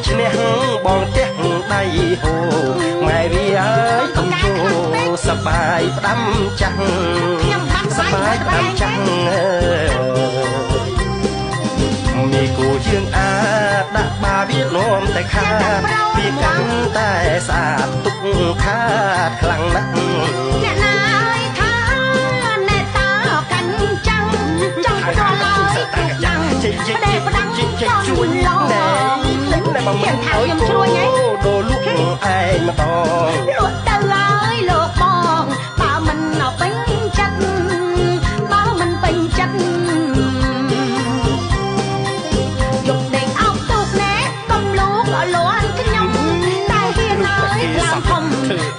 ឈ្នះបងផ្ទះដៃហូម៉ែវាអើយកុំជួសបាយផ្ដាំចាស់សបាយផ្ដាំចាស់មីគូយើងអាចដាក់បាវានោមតែខាតវាកាន់តែស្អាតទុកខាតខ្លាំងណាស់អ្នកណាយថាអ្នកតាកាន់ចាំងចង់ផ្ដល់ឲ្យទុកចាំងតែផ្ដាំជួយឡងតែមកមិនឲ្យខ្ញុំជួយហ៎ដូរលក់ឯងម្ដងលក់ទៅហើយលោកបងបើមិនពេញចិត្តបើមិនពេញចិត្តយកដេកអោបទូកណែកុំលោកលួនខ្ញុំតែហ៊ានហើយខ្លាំងធំ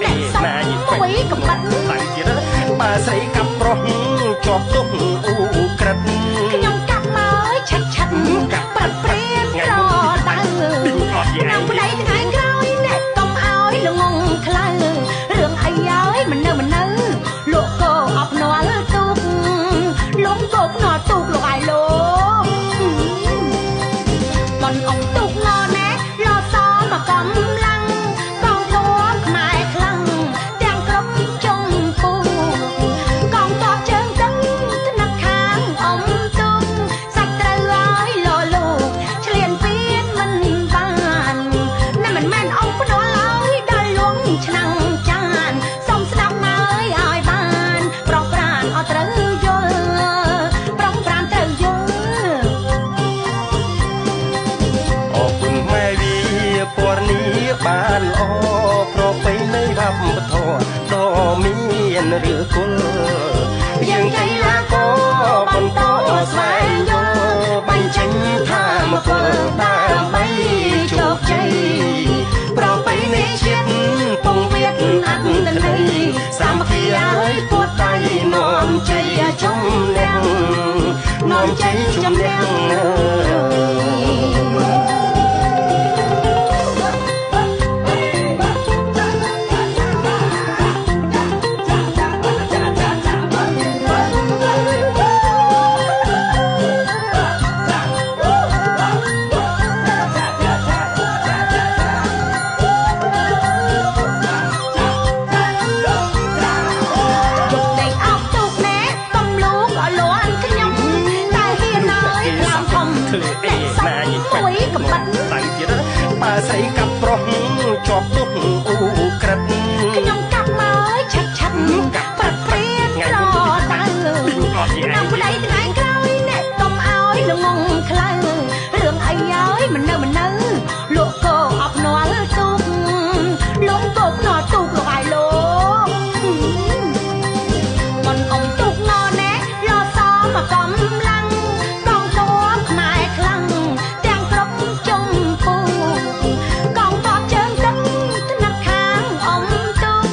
តែសំមួយកំបាត់តែទៀតបើស្រីកាប់ប្រុសជាប់ទុកអ៊ូក្រិតខ្ញុំកាប់មកឆាត់ឆាត់កាប់ប្រាត់ព្រានត្រដៅណាំប្តីថ្ងៃក្រោយអ្នកកុំឲ្យល្ងងខ្លៅរឿងអីហើយមិននៅលោកកោអបនាល់ទូកលោកកោភ្នាល់ទូកលោកអាយលោកបនអុកទូកងណែលោសមកកំឡាំងកងទ័ពខ្មែរខ្លាំងទាំងក្រុមជុំពូកងទ័ពជើងទឹកថ្នាក់ខាងអមទូកសាច់ត្រូវឲ្យលលោកឆ្លៀនពៀនមិនបានណាមិនមែនអង្គផ្ដល់ឲ្យដល់លងឆ្នាំងចានសុំស្ដាប់ហើយឲ្យបានប្រងប្រានអត់ត្រូវយល់ប្រងប្រានត្រូវយល់អរគុណម៉ែវាពណ៌នេះបានល្អប្រពៃណីវប្បធម៌ដ៏មានឬគុណយើងកីឡាករបន្តស្វែងយល់បញ្ចេញថាមពលដើម្បីជោគជ័យប្រពៃណីជាតិពងវៀតអត្តន័យសាមគ្គីឲ្យពួតដៃនាំជ័យជំនះនាំជ័យជំនះបើស្រីកាប់ប្រុសជាប់ទុកអ៊ូក្រិតខ្ញុំកាប់មកឆាត់ឆាត់កាប់ប្រាត់ព្រានត្រដៅណាំប្តីថ្ងៃក្រោយអ្នកកុំឲ្យល្ងងខ្លៅរឿងអីហើយមិននៅលោកកោអបនាល់ទូកលោកកោភ្នាល់ទូកលោកអាយលោកបនអុំទូកងណែលោសមកកំឡាំងកងទ័ពខ្មែរខ្លាំងទាំងក្រុមជុំពូកងទ័ពជើងទឹកថ្នាក់ខាងអមទូក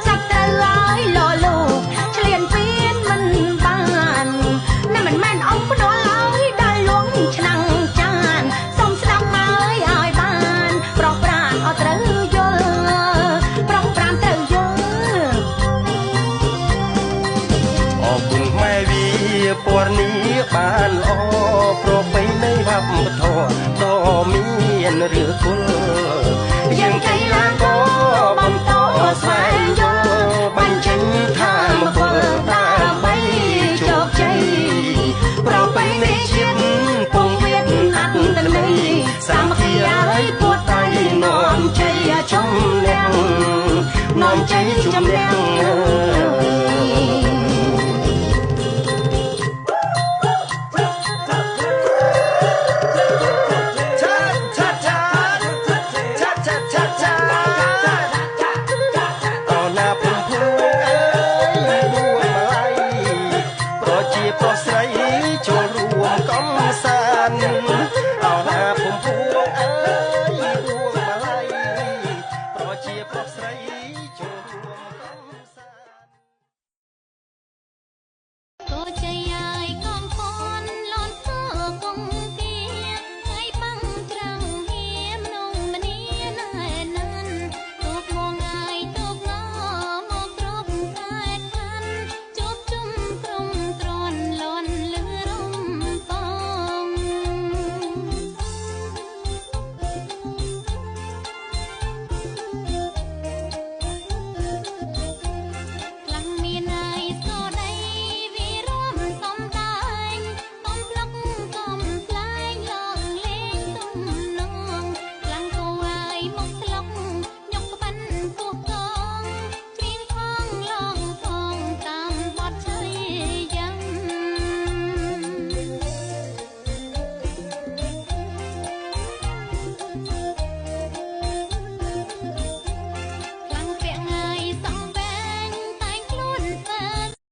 សាច់ត្រូវឲ្យលលោកឆ្លៀនពៀនមិនបានណាមិនមែនអង្គផ្ដល់ឲ្យដល់លងឆ្នាំងចានសុំស្ដាប់ហើយឲ្យបានប្រងប្រានអត់ត្រូវយល់ប្រងប្រានត្រូវយល់អរគុណម៉ែវាពណ៌នេះបានល្អប្រពៃណីវប្បធម៌ដ៏មានឬគុណយើងកីឡាករបន្តស្វែងយល់បញ្ចេញថាមពលដើម្បីជោគជ័យប្រពៃណីជាតិពងវៀតអត្តន័យសាមគ្គីឲ្យពួតដៃនាំជ័យជំនះនាំជ័យជំនះប្រុសស្រីចូលរួមកំសាន្តអោណាភូមិពួង